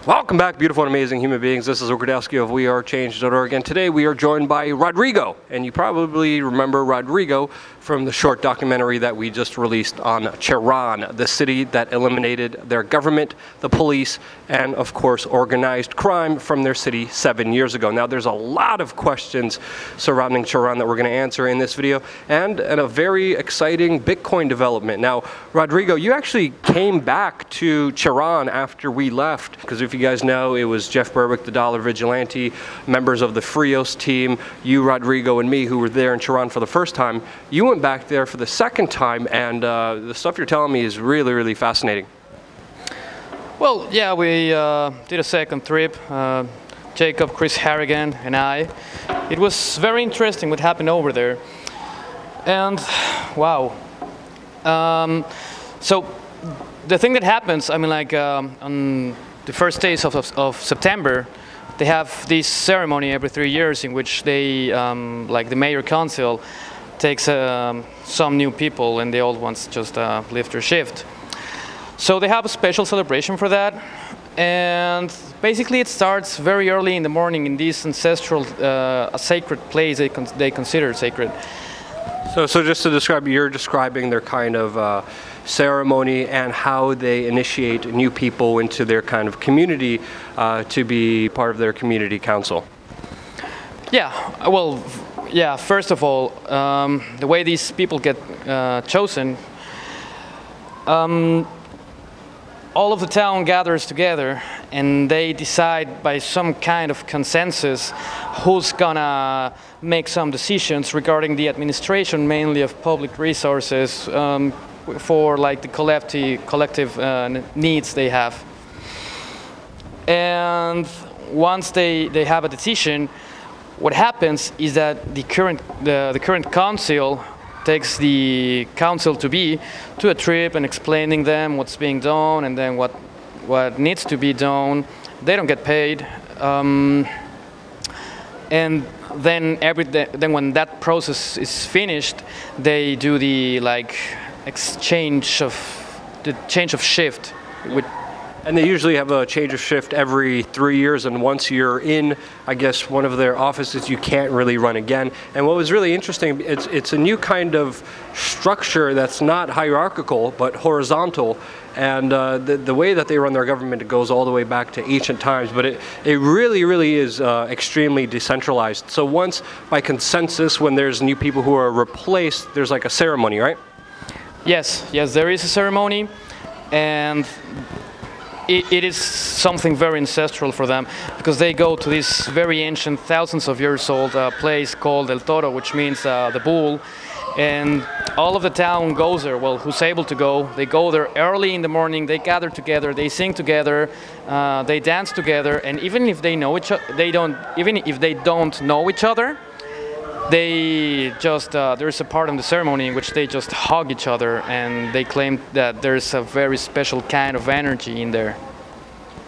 Welcome back, beautiful and amazing human beings. This is Okradowski of WeAreChange.org, and today we are joined by Rodrigo. And you probably remember Rodrigo from the short documentary that we just released on Tehran, the city that eliminated their government, the police, and of course organized crime from their city 7 years ago. Now there's a lot of questions surrounding Tehran that we're going to answer in this video, and a very exciting Bitcoin development. Now, Rodrigo, you actually came back to Tehran after we left, because if you guys know, it was Jeff Berwick, the Dollar Vigilante, members of the Frios team, you, Rodrigo, and me who were there in Tehran for the first time. You went back there for the second time, and the stuff you're telling me is really, really fascinating. Well, yeah, we did a second trip, Jacob, Chris Harrigan, and I. It was very interesting what happened over there. And, wow. So, the thing that happens, I mean, like, on the first days of September, they have this ceremony every 3 years in which they, like the mayor council, takes some new people and the old ones just leave their shift. So they have a special celebration for that, and basically it starts very early in the morning in this ancestral, a sacred place they consider sacred. So just to describe, you're describing their kind of ceremony and how they initiate new people into their kind of community to be part of their community council. Yeah, well, yeah, first of all, the way these people get chosen, all of the town gathers together and they decide by some kind of consensus who's gonna make some decisions regarding the administration, mainly of public resources, for like the collective needs they have. And once they have a decision, what happens is that the current council takes the council to a trip and explaining them what's being done and then what needs to be done. They don't get paid, and then when that process is finished, they do the change of shift. And they usually have a change of shift every 3 years, and once you're in, I guess, one of their offices, you can't really run again. And what was really interesting, it's a new kind of structure that's not hierarchical, but horizontal. And the way that they run their government, it goes all the way back to ancient times, but it really, really is extremely decentralized. So once, by consensus, when there's new people who are replaced, there's like a ceremony, right? Yes, there is a ceremony, and it is something very ancestral for them, because they go to this very ancient, thousands of years old place called El Toro, which means the bull, and all of the town goes there. Well, who's able to go, they go there early in the morning, they gather together, they sing together, they dance together, and even if they know even if they don't know each other, they just, there's a part of the ceremony in which they just hug each other, and they claim that there's a very special kind of energy in there.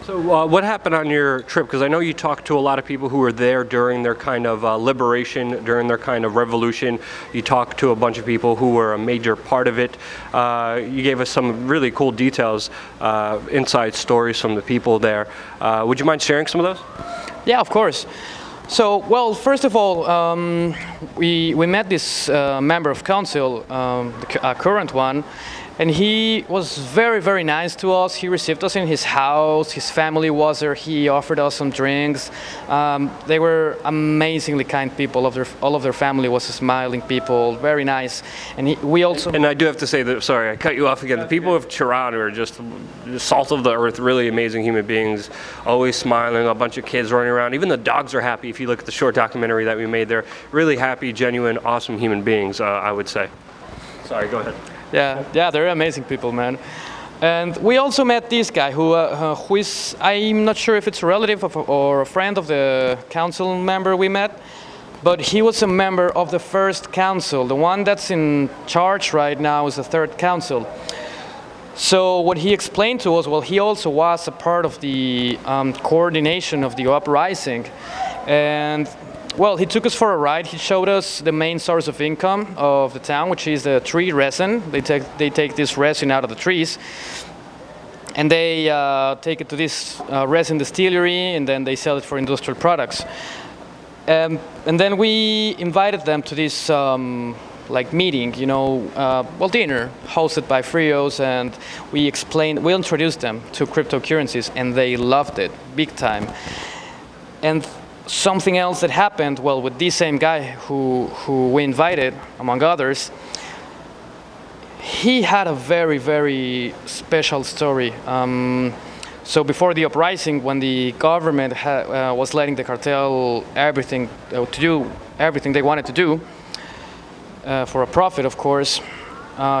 So what happened on your trip? Because I know you talked to a lot of people who were there during their kind of liberation, during their kind of revolution. You talked to a bunch of people who were a major part of it. You gave us some really cool details, inside stories from the people there. Would you mind sharing some of those? Yeah, of course. So, well, first of all, we met this member of council, the current one, and he was very, very nice to us. He received us in his house. His family was there. He offered us some drinks. They were amazingly kind people. All of their family was smiling people, very nice. And we also... And I do have to say that, sorry, I cut you off again. The people of Tehran are just salt of the earth, really amazing human beings, always smiling, a bunch of kids running around. Even the dogs are happy. If you look at the short documentary that we made, they're really happy, genuine, awesome human beings, I would say. Sorry, go ahead. Yeah, they're amazing people, man. And we also met this guy who is, I'm not sure if it's a relative or a friend of the council member we met, but he was a member of the first council. The one that's in charge right now is the third council. So what he explained to us, well, he also was a part of the coordination of the uprising. And well, he took us for a ride. He showed us the main source of income of the town, which is the tree resin. They take this resin out of the trees. and they take it to this resin distillery, and then they sell it for industrial products. And then we invited them to this like meeting, you know, well, dinner hosted by Frios, and we introduced them to cryptocurrencies, and they loved it big time. And something else that happened, well, with this same guy who we invited, among others, he had a very, very special story. So before the uprising, when the government was letting the cartel to do everything they wanted to do, for a profit, of course,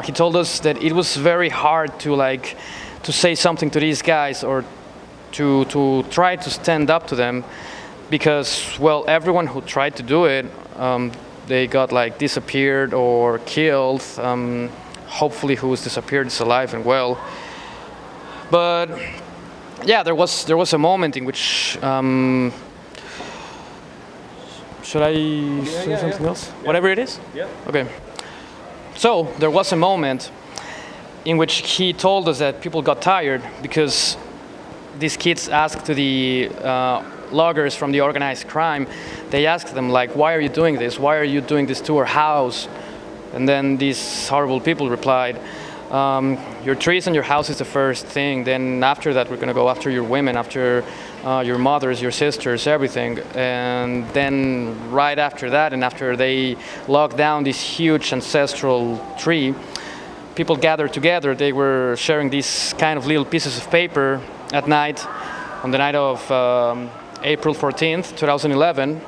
he told us that it was very hard to say something to these guys, or to try to stand up to them, because, well, everyone who tried to do it, they got like disappeared or killed. Hopefully who's disappeared is alive and well. But yeah, there was a moment in which should I say something else? Yeah. Whatever it is? Yeah. Okay. So there was a moment in which he told us that people got tired because these kids asked to the loggers from the organized crime, they asked them, like, why are you doing this? Why are you doing this to our house? And then these horrible people replied, your trees and your house is the first thing. Then after that, we're going to go after your women, after your mothers, your sisters, everything. And then right after that, and after they locked down this huge ancestral tree, people gathered together. They were sharing these kind of little pieces of paper at night, on the night of April 14th, 2011.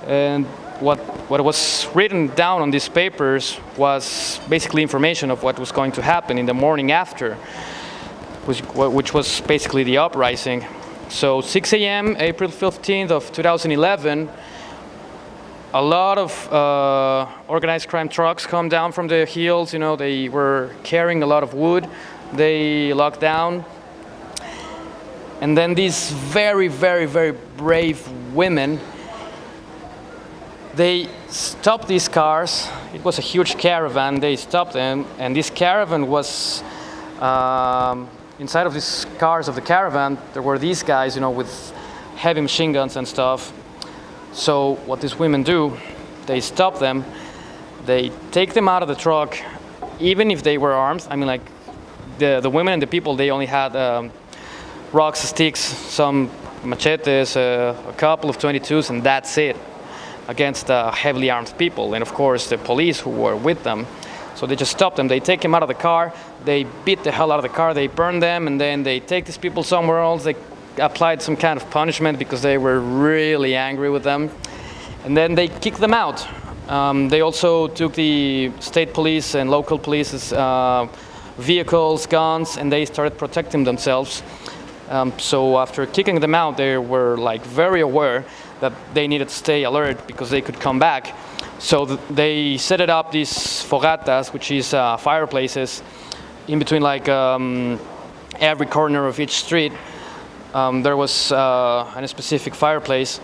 And what was written down on these papers was basically information of what was going to happen in the morning after, which was basically the uprising. So 6 a.m., April 15th of 2011, a lot of organized crime trucks come down from the hills. You know, they were carrying a lot of wood. They locked down. And then these very, very, very brave women, they stopped these cars. It was a huge caravan. They stopped them, and this caravan was inside of these cars of the caravan. There were these guys, you know, with heavy machine guns and stuff. So what these women do, they stop them. They take them out of the truck, even if they were armed. I mean, like the women and the people, they only had rocks, sticks, some machetes, a couple of 22s, and that's it, against heavily armed people, and of course the police who were with them. So they just stopped them. They take them out of the car, they beat the hell out of the car, they burn them, and then they take these people somewhere else. They applied some kind of punishment because they were really angry with them, and then they kicked them out. They also took the state police and local police's vehicles, guns, and they started protecting themselves. So after kicking them out, they were like very aware that they needed to stay alert because they could come back. So they set it up, these fogatas, which is fireplaces, in between like every corner of each street. There was a specific fireplace,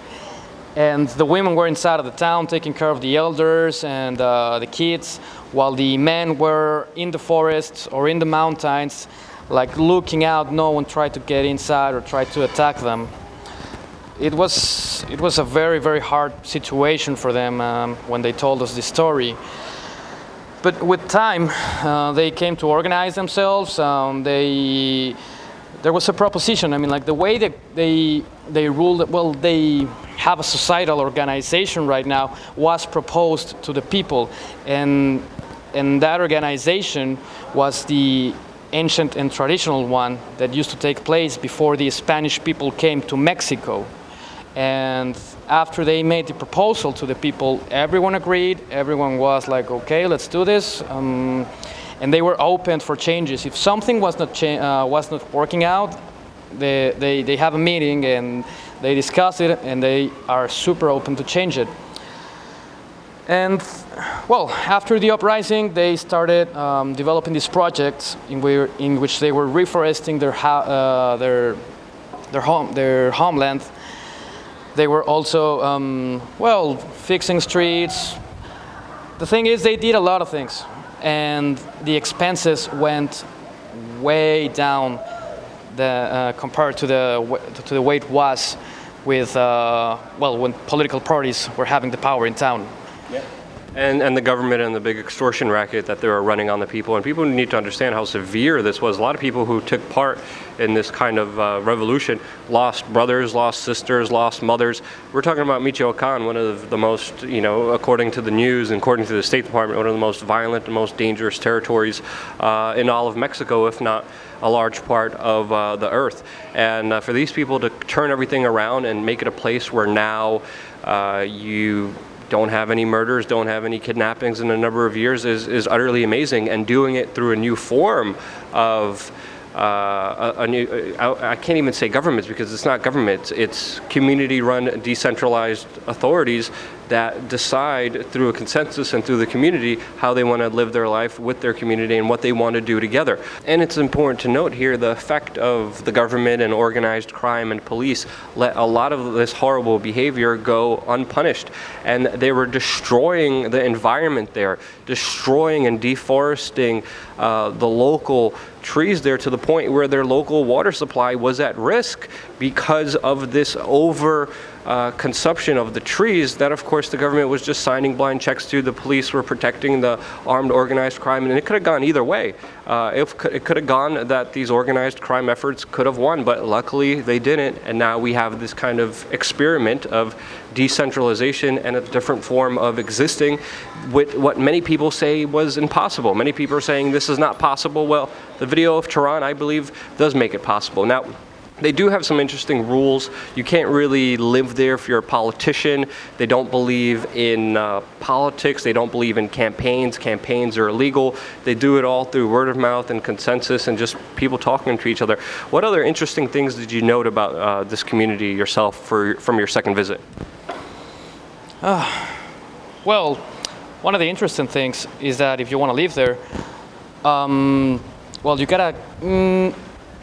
and the women were inside of the town taking care of the elders and the kids, while the men were in the forests or in the mountains, like looking out. No one tried to get inside or try to attack them. It was a very, very hard situation for them when they told us this story. But with time, they came to organize themselves. There was a proposition. I mean, like the way that they ruled, well, they have a societal organization right now, was proposed to the people, and that organization was the ancient and traditional one that used to take place before the Spanish people came to Mexico. And after they made the proposal to the people, everyone agreed. Everyone was like, okay, let's do this. And they were open for changes. If something was not working out, they have a meeting and they discuss it, and they are super open to change it. And well, after the uprising, they started developing these projects in which they were reforesting their homeland. They were also, well, fixing streets. The thing is, they did a lot of things, and the expenses went way down. compared to the way it was with well, when political parties were having the power in town. Yeah. And the government and the big extortion racket that they were running on the people. And people need to understand how severe this was. A lot of people who took part in this kind of revolution lost brothers, lost sisters, lost mothers. We're talking about Michoacan, one of the most, you know, according to the news and according to the State Department, one of the most violent and most dangerous territories in all of Mexico, if not a large part of the earth. And for these people to turn everything around and make it a place where now you don't have any murders, don't have any kidnappings in a number of years is utterly amazing. And doing it through a new form of a new, I can't even say governments because it's not government, it's community-run decentralized authorities that decide through a consensus and through the community how they want to live their life with their community and what they want to do together. And it's important to note here the effect of the government and organized crime and police let a lot of this horrible behavior go unpunished. And they were destroying the environment there, destroying and deforesting the local trees there to the point where their local water supply was at risk because of this consumption of the trees that, of course, the government was just signing blind checks to. The police were protecting the armed organized crime, and it could have gone either way. It could have gone that these organized crime efforts could have won, but luckily they didn't, and now we have this kind of experiment of decentralization and a different form of existing with what many people say was impossible. Many people are saying this is not possible. Well, the video of Tehran, I believe, does make it possible. Now, they do have some interesting rules. You can't really live there if you're a politician. They don't believe in politics. They don't believe in campaigns. Campaigns are illegal. They do it all through word of mouth and consensus and just people talking to each other. What other interesting things did you note about this community yourself from your second visit? Well, one of the interesting things is that if you want to live there, well, you gotta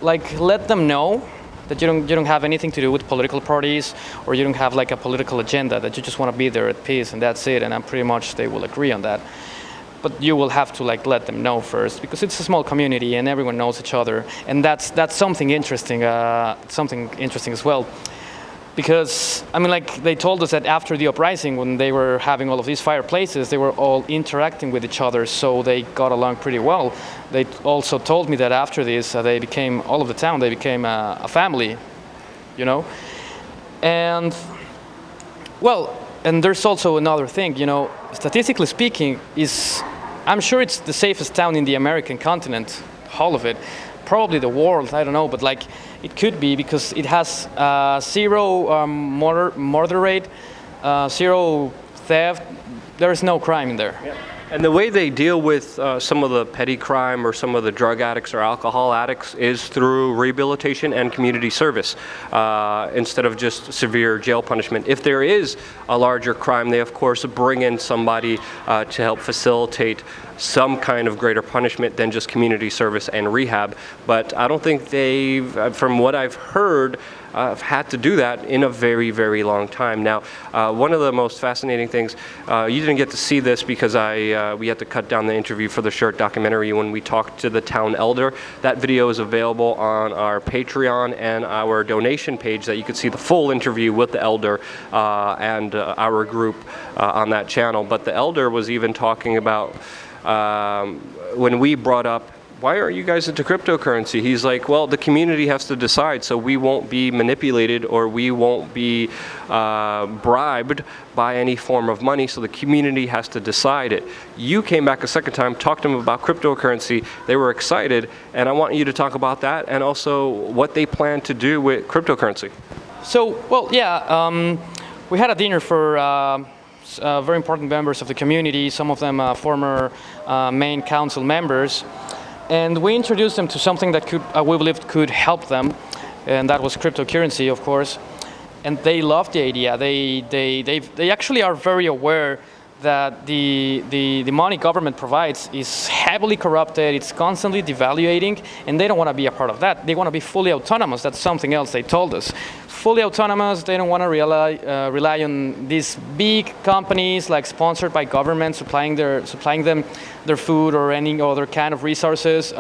like let them know that you don't have anything to do with political parties, or you don't have like a political agenda, that you just want to be there at peace and that's it, and I'm pretty much they will agree on that. But you will have to like let them know first, because it's a small community and everyone knows each other, and that's something interesting as well. Because, I mean, like, they told us that after the uprising, when they were having all of these fireplaces, they were all interacting with each other, so they got along pretty well. They also told me that after this, they became, all of the town, they became a family, you know? And, well, and there's also another thing, you know, statistically speaking, I'm sure it's the safest town in the American continent, all of it. Probably the world, I don't know, but like, it could be, because it has zero murder rate, zero theft. There is no crime in there. Yeah. And the way they deal with some of the petty crime or some of the drug addicts or alcohol addicts is through rehabilitation and community service instead of just severe jail punishment. If there is a larger crime, they of course bring in somebody to help facilitate some kind of greater punishment than just community service and rehab. But I don't think they've, from what I've heard, had to do that in a very, very long time. Now, one of the most fascinating things, you didn't get to see this because we had to cut down the interview for the short documentary when we talked to the town elder. That video is available on our Patreon and our donation page, that you could see the full interview with the elder and our group on that channel. But the elder was even talking about when we brought up, why aren't you guys into cryptocurrency? He's like, well, the community has to decide, so we won't be manipulated or we won't be bribed by any form of money, so the community has to decide it. You came back a second time, talked to them about cryptocurrency. They were excited, and I want you to talk about that and also what they plan to do with cryptocurrency. So, well, yeah, we had a dinner for very important members of the community, some of them former main council members. And we introduced them to something that we believed could help them, and that was cryptocurrency, of course. And they loved the idea. They actually are very aware that the money government provides is heavily corrupted, it's constantly devaluating, and they don't want to be a part of that. They want to be fully autonomous. That's something else they told us. Fully autonomous, they don't want to rely on these big companies like sponsored by government supplying them their food or any other kind of resources.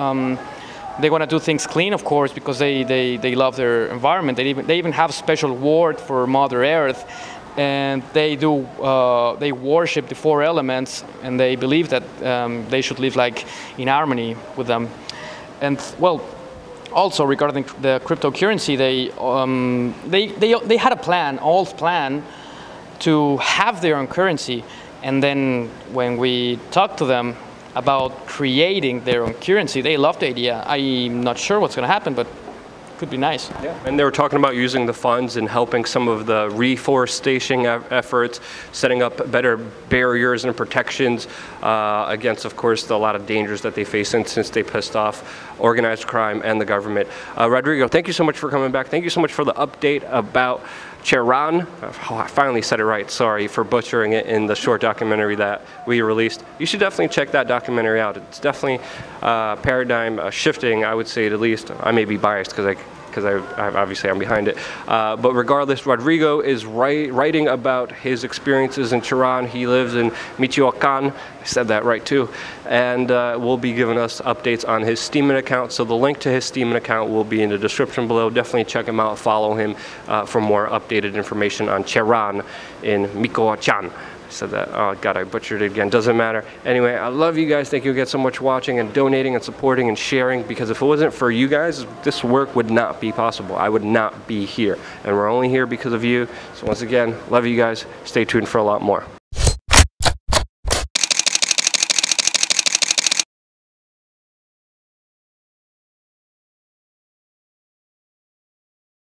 They want to do things clean, of course, because they love their environment. They even have a special ward for Mother Earth, and they worship the 4 elements, and they believe that they should live like in harmony with them. And well, also regarding the cryptocurrency, they had a plan, old plan, to have their own currency, and then when we talked to them about creating their own currency, they loved the idea. I'm not sure what's going to happen, but it could be nice. Yeah. And they were talking about using the funds and helping some of the reforestation efforts, setting up better barriers and protections against, of course, a lot of dangers that they face since they pissed off organized crime and the government. Rodrigo, thank you so much for coming back. Thank you so much for the update about Cherán. Oh, I finally said it right. Sorry for butchering it in the short documentary that we released. You should definitely check that documentary out. It's definitely paradigm shifting, I would say, at least. I may be biased because obviously I'm behind it. But regardless, Rodrigo is writing about his experiences in Cherán. He lives in Michoacán. I said that right too. And will be giving us updates on his Steemit account. So the link to his Steemit account will be in the description below. Definitely check him out. Follow him for more updated information on Cherán in Michoacán. I said that. Oh God, I butchered it again. Doesn't matter. Anyway, I love you guys. Thank you again so much for watching and donating and supporting and sharing, because if it wasn't for you guys, this work would not be possible. I would not be here. And we're only here because of you. So once again, love you guys. Stay tuned for a lot more.